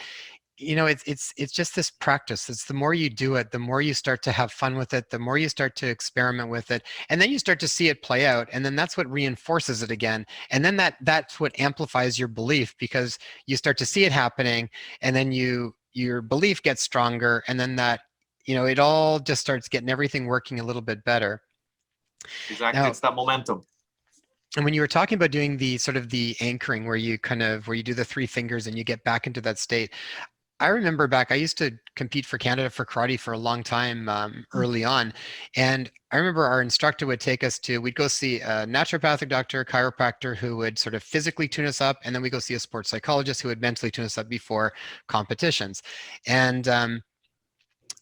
it's just this practice. It's the more you do it, the more you start to have fun with it, the more you start to experiment with it, and then you start to see it play out, and then that's what reinforces it again, and then that's what amplifies your belief, because you start to see it happening, and then your belief gets stronger, and then it all just starts getting everything working a little bit better. Exactly. Now, it's that momentum. and when you were talking about doing the sort of the anchoring, where you do the three fingers and you get back into that state, I remember back, I used to compete for Canada for karate for a long time early on. And I remember our instructor would take us we'd go see a naturopathic doctor, a chiropractor who would sort of physically tune us up. And then we go see a sports psychologist who would mentally tune us up before competitions. And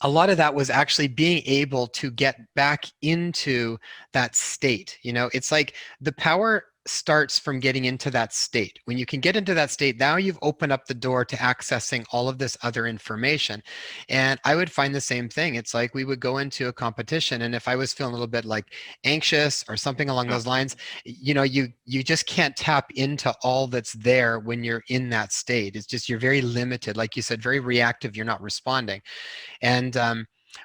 a lot of that was actually being able to get back into that state. It's like the power starts from getting into that state. When you can get into that state, now you've opened up the door to accessing all of this other information. And I would find the same thing. It's like we would go into a competition, and if I was feeling a little bit like anxious or something along those lines, you just can't tap into all that's there when you're in that state. It's just, you're very limited. Like you said, very reactive. You're not responding. And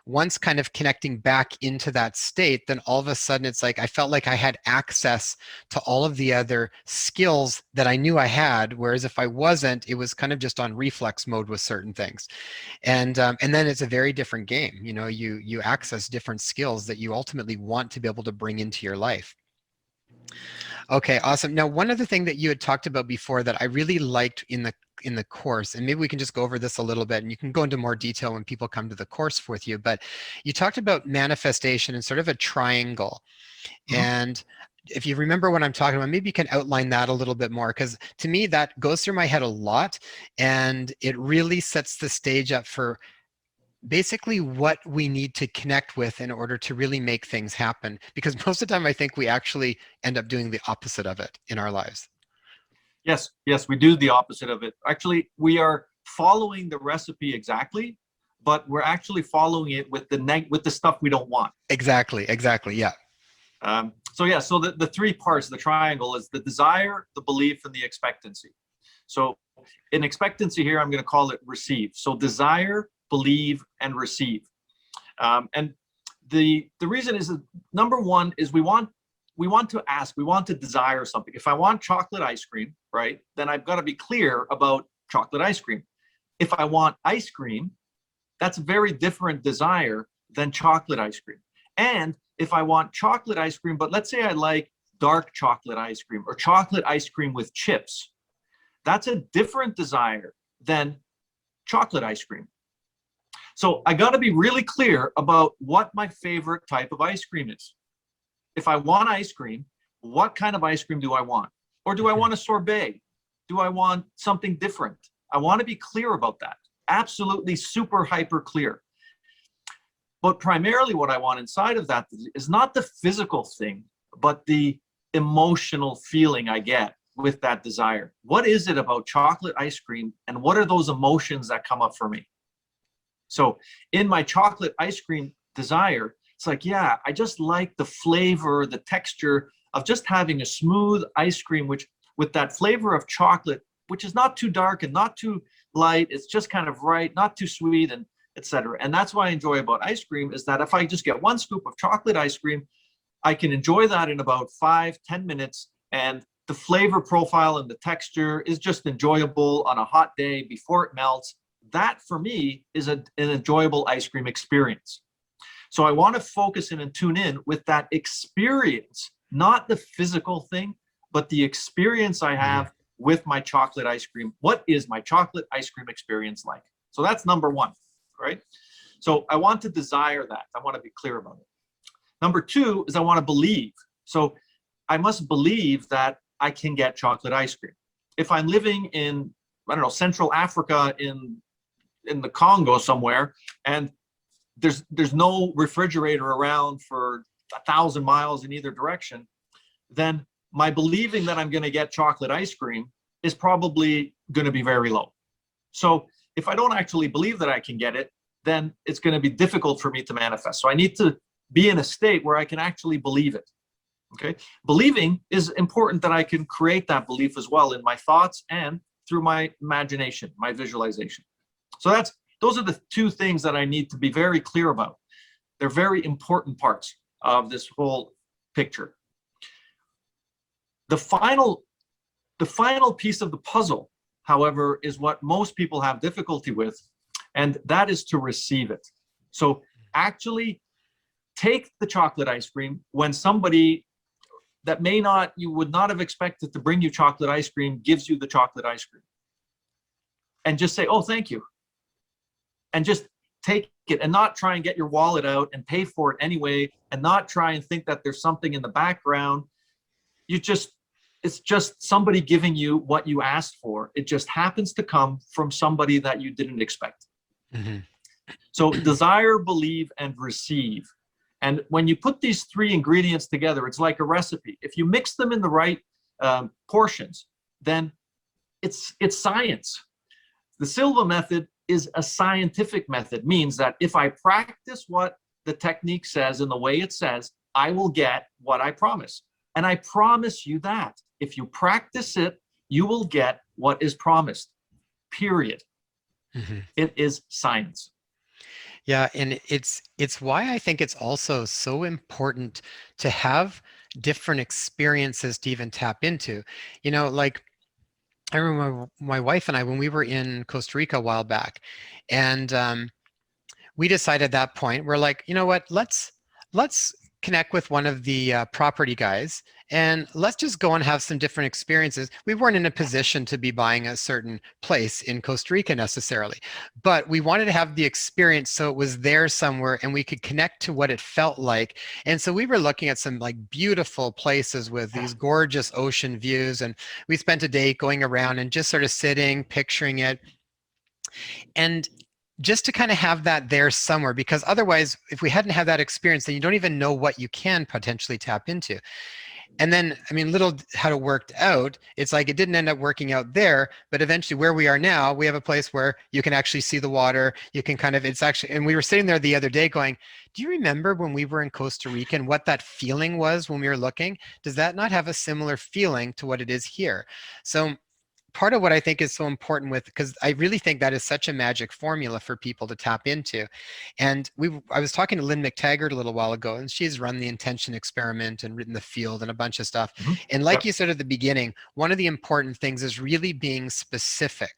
once kind of connecting back into that state, then all of a sudden it's like I felt like I had access to all of the other skills that I knew I had. Whereas if I wasn't, it was kind of just on reflex mode with certain things. And then it's a very different game. You access different skills that you ultimately want to be able to bring into your life. Okay, awesome. Now, one other thing that you had talked about before that I really liked in the course, and maybe we can just go over this a little bit, and you can go into more detail when people come to the course with you, but you talked about manifestation and sort of a triangle. Mm-hmm. And if you remember what I'm talking about, maybe you can outline that a little bit more, because to me, that goes through my head a lot, and it really sets the stage up for basically what we need to connect with in order to really make things happen. Because most of the time, I think we actually end up doing the opposite of it in our lives. Yes, we do the opposite of it. Actually, we are following the recipe exactly, but we're actually following it with the stuff we don't want. Exactly, yeah. So the three parts, the triangle, is the desire, the belief, and the expectancy. So in expectancy here, I'm going to call it receive. So desire, believe, and receive. And the reason is that, number one is we want to desire something. If I want chocolate ice cream, right, then I've got to be clear about chocolate ice cream. If I want ice cream, that's a very different desire than chocolate ice cream. And if I want chocolate ice cream, but let's say I like dark chocolate ice cream or chocolate ice cream with chips, that's a different desire than chocolate ice cream. So I got to be really clear about what my favorite type of ice cream is. If I want ice cream, what kind of ice cream do I want? Or do I want a sorbet? Do I want something different? I want to be clear about that. Absolutely super hyper clear. But primarily what I want inside of that is not the physical thing, but the emotional feeling I get with that desire. What is it about chocolate ice cream, and what are those emotions that come up for me? So in my chocolate ice cream desire, it's like, yeah, I just like the flavor, the texture of just having a smooth ice cream, which with that flavor of chocolate, which is not too dark and not too light. It's just kind of right, not too sweet, and etc. And that's what I enjoy about ice cream, is that if I just get one scoop of chocolate ice cream, I can enjoy that in about 5-10 minutes, and the flavor profile and the texture is just enjoyable on a hot day before it melts. That for me is an enjoyable ice cream experience. So I want to focus in and tune in with that experience, not the physical thing, but the experience I have with my chocolate ice cream. What is my chocolate ice cream experience like? So that's number one, right? So I want to desire that. I want to be clear about it. Number two is I want to believe. So I must believe that I can get chocolate ice cream. If I'm living in, I don't know, Central Africa, in the Congo somewhere, and there's no refrigerator around for 1,000 miles in either direction, then my believing that I'm going to get chocolate ice cream is probably going to be very low. So if I don't actually believe that I can get it, then it's going to be difficult for me to manifest. So I need to be in a state where I can actually believe it. Okay. Believing is important, that I can create that belief as well in my thoughts and through my imagination, my visualization. So those are the two things that I need to be very clear about. They're very important parts of this whole picture. The final piece of the puzzle, however, is what most people have difficulty with, and that is to receive it. So actually take the chocolate ice cream when somebody that you would not have expected to bring you chocolate ice cream gives you the chocolate ice cream. And just say, oh, thank you. And just take it, and not try and get your wallet out and pay for it anyway, and not try and think that there's something in the background. It's just somebody giving you what you asked for. It just happens to come from somebody that you didn't expect. Mm-hmm. So desire, believe, and receive. And when you put these three ingredients together, it's like a recipe. If you mix them in the right portions, then it's science. The Silva method is a scientific method. Means that if I practice what the technique says in the way it says, I will get what I promise. And I promise you that if you practice it, you will get what is promised, period. Mm-hmm. It is science. Yeah, and it's why I think it's also so important to have different experiences to even tap into. You know, like I remember my wife and I, when we were in Costa Rica a while back, and we decided at that point, we're like, you know what, let's connect with one of the property guys, and let's just go and have some different experiences. We weren't in a position to be buying a certain place in Costa Rica necessarily, but we wanted to have the experience so it was there somewhere and we could connect to what it felt like. And so we were looking at some like beautiful places with these gorgeous ocean views, and we spent a day going around and just sort of sitting, picturing it. And just to kind of have that there somewhere, because otherwise, if we hadn't had that experience, then you don't even know what you can potentially tap into. And then, I mean, little how it worked out, it's like it didn't end up working out there, but eventually where we are now, we have a place where you can actually see the water. You can kind of, it's actually, and we were sitting there the other day going, do you remember when we were in Costa Rica and what that feeling was when we were looking? Does that not have a similar feeling to what it is here? So part of what I think is so important with, because I really think that is such a magic formula for people to tap into. And I was talking to Lynn McTaggart a little while ago, and she's run the intention experiment and written the field and a bunch of stuff. Mm-hmm. And like you said at the beginning, one of the important things is really being specific.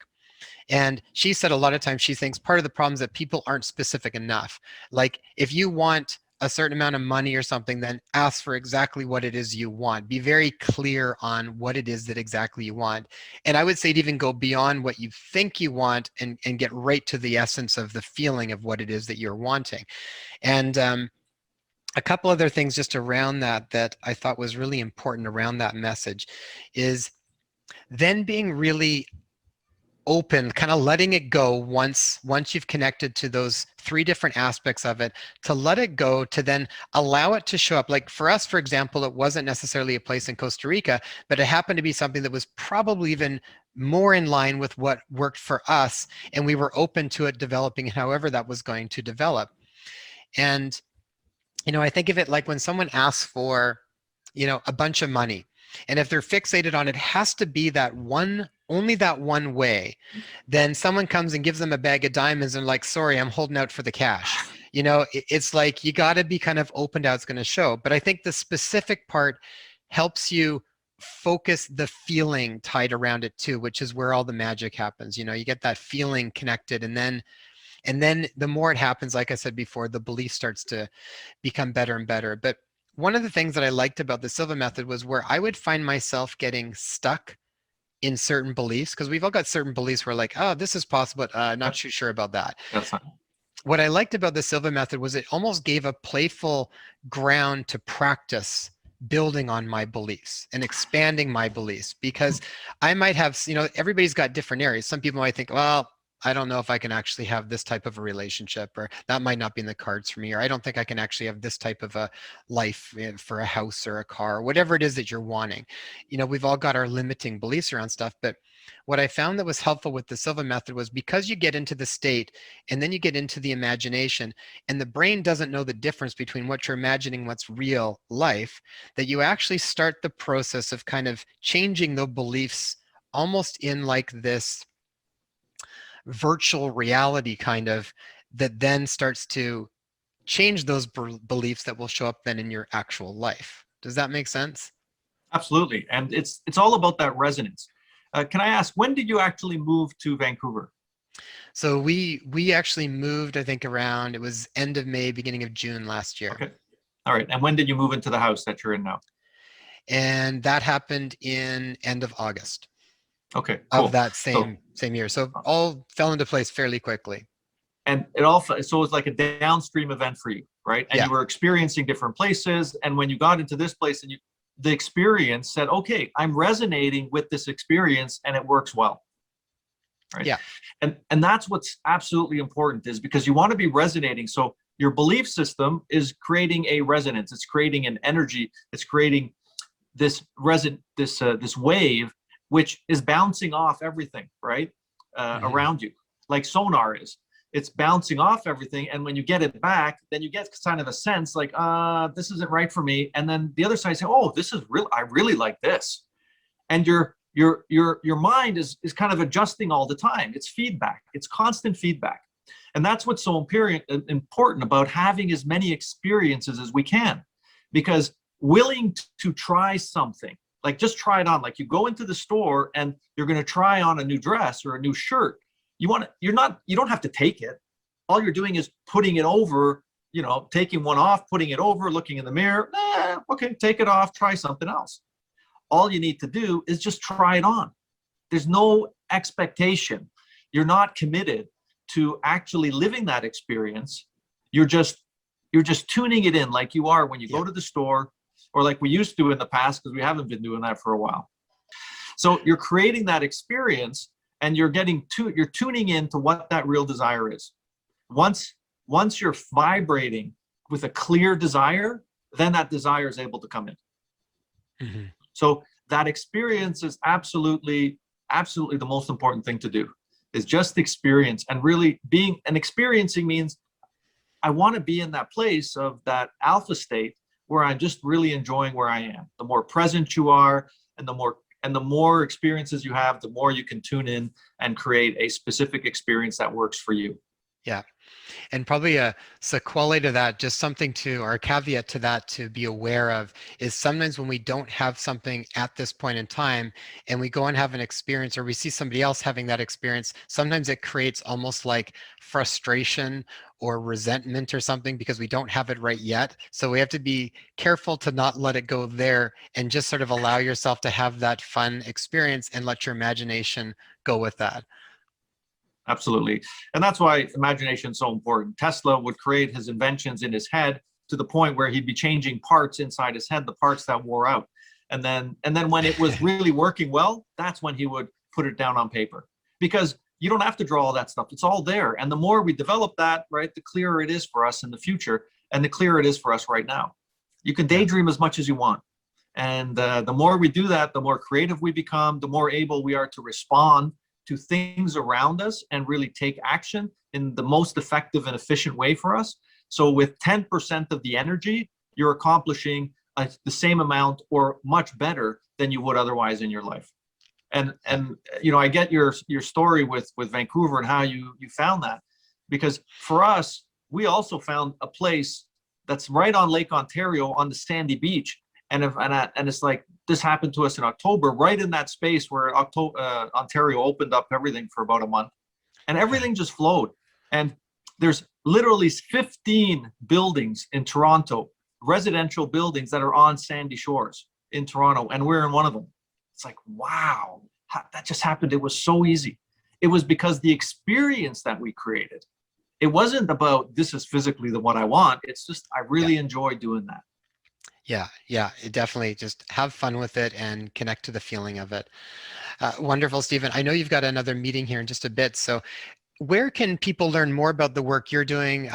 And she said a lot of times she thinks part of the problem is that people aren't specific enough. Like if you want a certain amount of money or something, then ask for exactly what it is you want. Be very clear on what it is that exactly you want. And I would say to even go beyond what you think you want and get right to the essence of the feeling of what it is that you're wanting. And a couple other things just around that I thought was really important around that message is then being really open, kind of letting it go once you've connected to those three different aspects of it, to let it go, to then allow it to show up. Like for us, for example, it wasn't necessarily a place in Costa Rica, but it happened to be something that was probably even more in line with what worked for us, and we were open to it developing however that was going to develop. And I think of it like when someone asks for a bunch of money, and if they're fixated on it has to be that one, only that one way, then someone comes and gives them a bag of diamonds and like, sorry, I'm holding out for the cash. It's like you got to be kind of open to how it's going to show. But I think the specific part helps you focus the feeling tied around it too, which is where all the magic happens. You know, you get that feeling connected, and then the more it happens, like I said before, the belief starts to become better and better. But one of the things that I liked about the Silva method was where I would find myself getting stuck in certain beliefs, because we've all got certain beliefs where like, oh, this is possible, but not too sure about that. That's not, What I liked about the Silva method was it almost gave a playful ground to practice building on my beliefs and expanding my beliefs, because I might have, you know, everybody's got different areas. Some people might think, well, I don't know if I can actually have this type of a relationship, or that might not be in the cards for me, or I don't think I can actually have this type of a life for a house or a car, or whatever it is that you're wanting. You know, we've all got our limiting beliefs around stuff, but what I found that was helpful with the Silva method was because you get into the state and then you get into the imagination, and the brain doesn't know the difference between what you're imagining, what's real life, that you actually start the process of kind of changing the beliefs almost in like this virtual reality kind of, that then starts to change those beliefs that will show up then in your actual life. Does that make sense? absolutely. And it's all about that resonance. Can I ask, when did you actually move to Vancouver? So we actually moved, I think around, it was end of May, beginning of June last year. Okay. All right. And when did you move into the house that you're in now? And that happened in end of August Okay, of cool. that So, same year. So all fell into place fairly quickly. and it all, so it was like a downstream event for you, right? And Yeah. you were experiencing different places. And when you got into this place and the experience said, okay, I'm resonating with this experience and it works well. Right. Yeah. And that's what's absolutely important, is because you want to be resonating. So your belief system is creating a resonance. It's creating an energy. It's creating this this wave, which is bouncing off everything, right? Around you, like sonar is. It's bouncing off everything, and when you get it back, then you get kind of a sense like, this isn't right for me. And then the other side say, oh, this is real. I really like this. And your mind is kind of adjusting all the time. It's feedback. It's constant feedback. And that's what's so important about having as many experiences as we can, because willing to try something, like just try it on, like you go into the store and you're going to try on a new dress or a new shirt. You don't have to take it. All you're doing is putting it over, you know, taking one off, putting it over, looking in the mirror. Okay, take it off, try something else. All you need to do is just try it on. There's no expectation. You're not committed to actually living that experience. You're just tuning it in, like you are when you go to the store, or like we used to in the past, because we haven't been doing that for a while. So you're creating that experience, and you're tuning in to what that real desire is. Once you're vibrating with a clear desire, then that desire is able to come in. Mm-hmm. So that experience is absolutely the most important thing to do, is just experience. And really experiencing means I want to be in that place of that alpha state where I'm just really enjoying where I am. The more present you are, and the more experiences you have, the more you can tune in and create a specific experience that works for you. Yeah. And probably a sequelae to that, just something to, or a caveat to that to be aware of, is sometimes when we don't have something at this point in time and we go and have an experience, or we see somebody else having that experience, sometimes it creates almost like frustration or resentment or something because we don't have it right yet. So we have to be careful to not let it go there, and just sort of allow yourself to have that fun experience and let your imagination go with that. Absolutely. And that's why imagination is so important. Tesla would create his inventions in his head to the point where he'd be changing parts inside his head, the parts that wore out. And then when it was really working well, that's when he would put it down on paper, because you don't have to draw all that stuff. It's all there. And the more we develop that, right, the clearer it is for us in the future, and the clearer it is for us right now. You can daydream as much as you want. And the more we do that, the more creative we become, the more able we are to respond to things around us and really take action in the most effective and efficient way for us. So with 10% of the energy, you're accomplishing the same amount or much better than you would otherwise in your life. And you know, I get your story with Vancouver and how you found that, because for us, we also found a place that's right on Lake Ontario on the sandy beach, And it's like, this happened to us in October, right in that space where Ontario opened up everything for about a month, and everything just flowed. And there's literally 15 buildings in Toronto, residential buildings that are on sandy shores in Toronto, and we're in one of them. It's like, wow, that just happened. It was so easy. It was because the experience that we created. It wasn't about, this is physically what I want. It's just, I really enjoy doing that. Yeah, it definitely just have fun with it and connect to the feeling of it. Wonderful, Stephen. I know you've got another meeting here in just a bit. So where can people learn more about the work you're doing?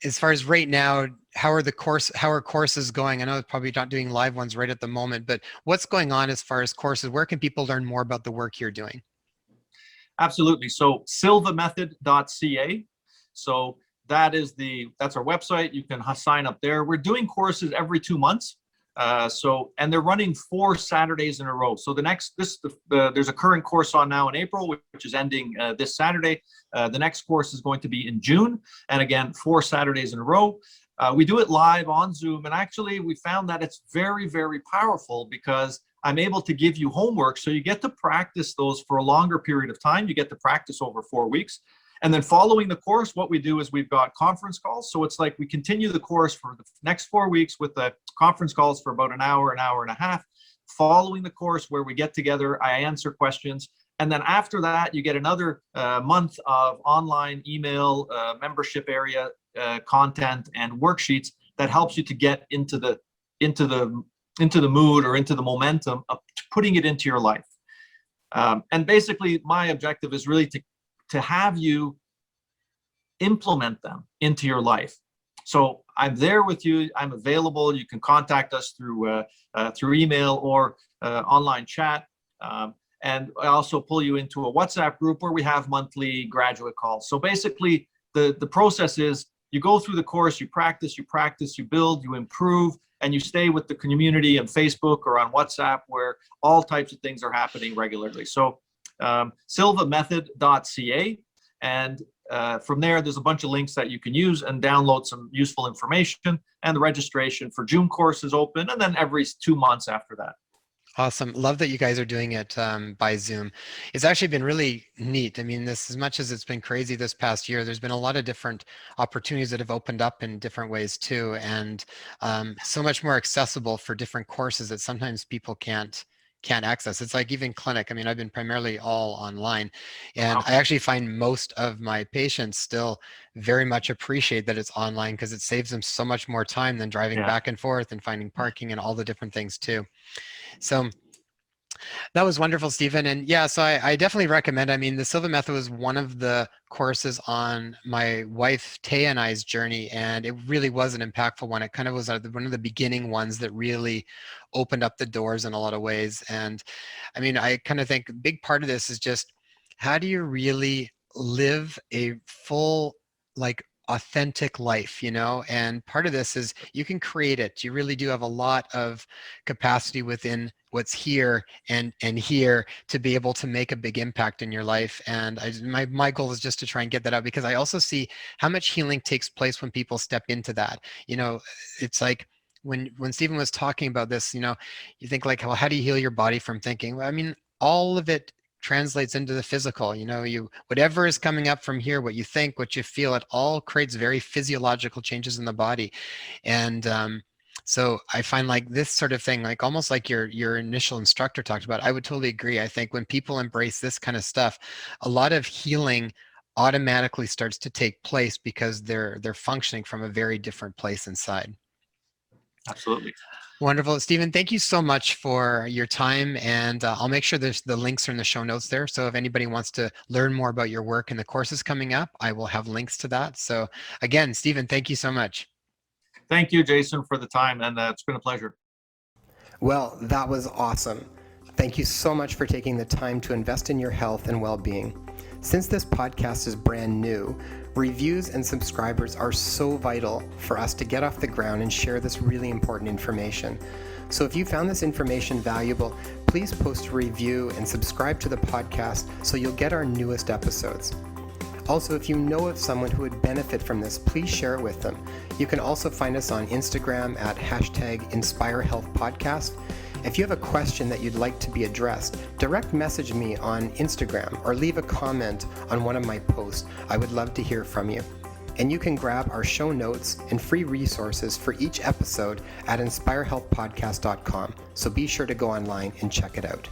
As far as right now, how are courses going? I know it's probably not doing live ones right at the moment, but what's going on as far as courses? Where can people learn more about the work you're doing? Absolutely. So silvamethod.ca. So that's our website. You can sign up there. We're doing courses every 2 months. And they're running 4 Saturdays in a row. So there's a current course on now in April, which is ending this Saturday. The next course is going to be in June. And again, 4 Saturdays in a row. We do it live on Zoom. And actually, we found that it's very, very powerful because I'm able to give you homework. So you get to practice those for a longer period of time. You get to practice over 4 weeks. And then following the course, what we do is we've got conference calls. So it's like we continue the course for the next 4 weeks with the conference calls for about an hour and a half. Following the course where we get together, I answer questions. And then after that, you get another month of online email, membership area content and worksheets that helps you to get into the mood or into the momentum of putting it into your life. And basically, my objective is really to have you implement them into your life. So I'm there with you. I'm available. You can contact us through email or online chat. And I also pull you into a WhatsApp group where we have monthly graduate calls. So basically, the process is you go through the course, you practice, you build, you improve, and you stay with the community on Facebook or on WhatsApp where all types of things are happening regularly. So silvamethod.ca. And from there's a bunch of links that you can use and download some useful information. And the registration for June course is open, and then every 2 months after that. Awesome. Love that you guys are doing it by Zoom. It's actually been really neat. I mean, as much as it's been crazy this past year, there's been a lot of different opportunities that have opened up in different ways too, and so much more accessible for different courses that sometimes people can't access. It's like even clinic. I mean, I've been primarily all online, and I actually find most of my patients still very much appreciate that it's online because it saves them so much more time than driving back and forth and finding parking and all the different things too. So that was wonderful, Stephen. And yeah, so I definitely recommend, I mean, the Silva Method was one of the courses on my wife, Taya, and I's journey, and it really was an impactful one. It kind of was one of the beginning ones that really opened up the doors in a lot of ways. And I mean, I kind of think a big part of this is just, how do you really live a full, like, authentic life, you know? And part of this is you can create it. You really do have a lot of capacity within what's here and here to be able to make a big impact in your life. And my goal is just to try and get that out, because I also see how much healing takes place when people step into that. You know, it's like when Stephen was talking about this, you know, you think like, well, how do you heal your body from thinking? Well, I mean, all of it translates into the physical. You know, whatever is coming up from here, what you think, what you feel, it all creates very physiological changes in the body. And so I find like this sort of thing, like almost like your initial instructor talked about, I would totally agree. I think when people embrace this kind of stuff, a lot of healing automatically starts to take place because they're functioning from a very different place inside. Absolutely. Wonderful. Stephen, thank you so much for your time. And I'll make sure the links are in the show notes there. So if anybody wants to learn more about your work and the courses coming up, I will have links to that. So again, Stephen, thank you so much. Thank you, Jason, for the time. And it's been a pleasure. Well, that was awesome. Thank you so much for taking the time to invest in your health and well-being. Since this podcast is brand new, reviews and subscribers are so vital for us to get off the ground and share this really important information. So if you found this information valuable, please post a review and subscribe to the podcast so you'll get our newest episodes. Also, if you know of someone who would benefit from this, please share it with them. You can also find us on Instagram at #InspireHealthPodcast. If you have a question that you'd like to be addressed, direct message me on Instagram or leave a comment on one of my posts. I would love to hear from you. And you can grab our show notes and free resources for each episode at inspirehealthpodcast.com. So be sure to go online and check it out.